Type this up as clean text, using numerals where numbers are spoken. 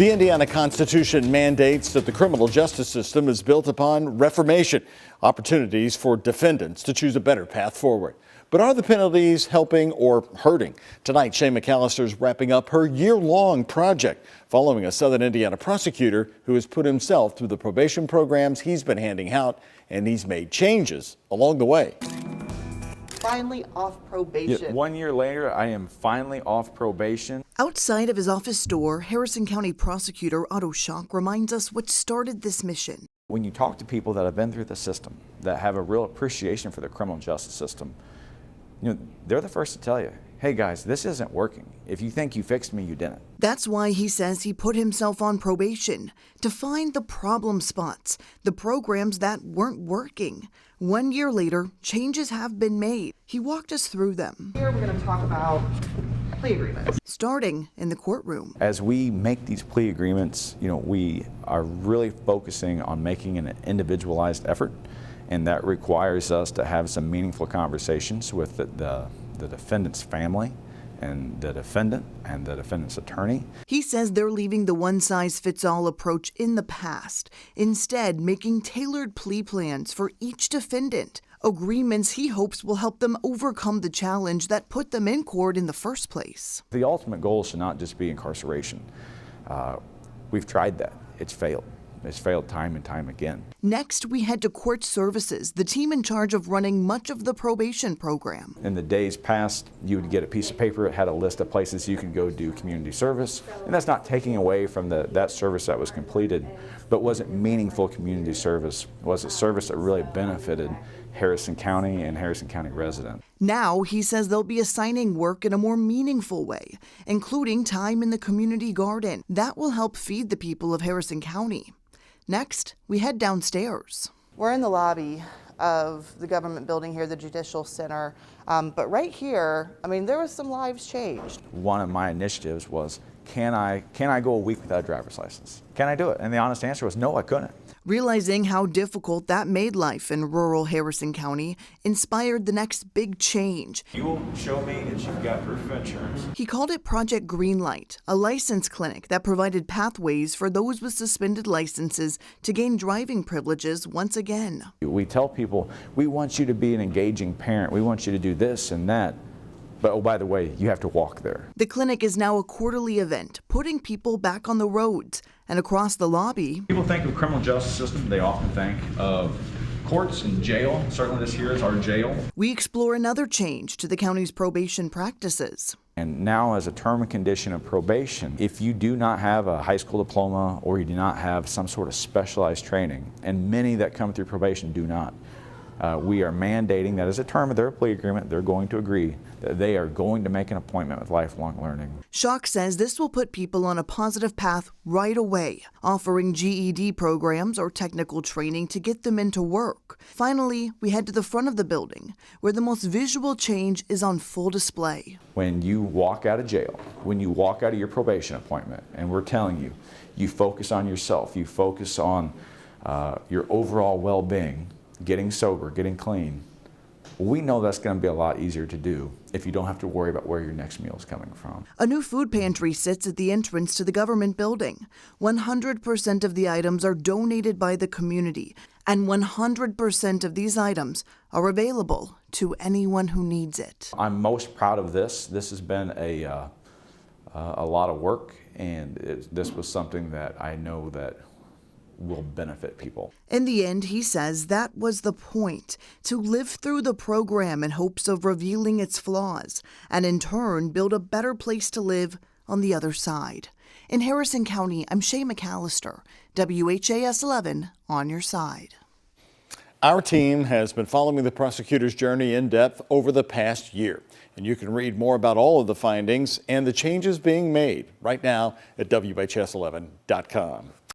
The Indiana Constitution mandates that the criminal justice system is built upon reformation, opportunities for defendants to choose a better path forward. But are the penalties helping or hurting? Tonight, Shay McAllister's wrapping up her year-long project following a Southern Indiana prosecutor who has put himself through the probation programs he's been handing out, and he's made changes along the way. Finally off probation. Yet 1 year later, I am finally off probation. Outside of his office door, Harrison County Prosecutor Otto Shalk reminds us what started this mission. When you talk to people that have been through the system, that have a real appreciation for the criminal justice system, they're the first to tell you, hey guys, this isn't working. If you think you fixed me, you didn't. That's why he says he put himself on probation, to find the problem spots, the programs that weren't working. 1 year later, changes have been made. He walked us through them. Here we're going to talk about plea agreements. Starting in the courtroom. As we make these plea agreements, we are really focusing on making an individualized effort, and that requires us to have some meaningful conversations with the defendant's family and the defendant and the defendant's attorney. He says they're leaving the one-size-fits-all approach in the past, instead making tailored plea plans for each defendant, agreements he hopes will help them overcome the challenge that put them in court in the first place. The ultimate goal should not just be incarceration. We've tried that. It's failed. It's failed time and time again. Next, we head to Court Services, the team in charge of running much of the probation program. In the days past, you would get a piece of paper. It had a list of places you could go do community service. And that's not taking away from that service that was completed, but was it meaningful community service? Was it service that really benefited Harrison County and Harrison County residents? Now, he says they'll be assigning work in a more meaningful way, including time in the community garden. That will help feed the people of Harrison County. Next, we head downstairs. We're in the lobby of the government building here, the Judicial Center. But right here, there was some lives changed. One of my initiatives was, can I go a week without a driver's license? Can I do it? And the honest answer was no, I couldn't. Realizing how difficult that made life in rural Harrison County inspired the next big change. You will show me that you've got proof of insurance. He called it Project Greenlight, a license clinic that provided pathways for those with suspended licenses to gain driving privileges once again. We tell people, we want you to be an engaging parent. We want you to do this and that. But oh, by the way, you have to walk there. The clinic is now a quarterly event, putting people back on the roads. And across the lobby, people think of criminal justice system, they often think of courts and jail. Certainly this here is our jail. We explore another change to the county's probation practices. And now, as a term and condition of probation, if you do not have a high school diploma or you do not have some sort of specialized training, and many that come through probation do not, we are mandating that as a term of their plea agreement, they're going to agree that they are going to make an appointment with lifelong learning. Shalk says this will put people on a positive path right away, offering GED programs or technical training to get them into work. Finally, we head to the front of the building, where the most visual change is on full display. When you walk out of jail, when you walk out of your probation appointment, and we're telling you, you focus on yourself, you focus on your overall well-being, getting sober, getting clean, we know that's going to be a lot easier to do if you don't have to worry about where your next meal is coming from. A new food pantry sits at the entrance to the government building. 100% of the items are donated by the community, and 100% of these items are available to anyone who needs it. I'm most proud of this. This has been a lot of work, and this was something that I know that will benefit people. In the end, he says that was the point, to live through the program in hopes of revealing its flaws, and in turn build a better place to live on the other side. In Harrison County, I'm Shay McAllister, WHAS 11 on your side. Our team has been following the prosecutor's journey in depth over the past year, and you can read more about all of the findings and the changes being made right now at WHAS11.com.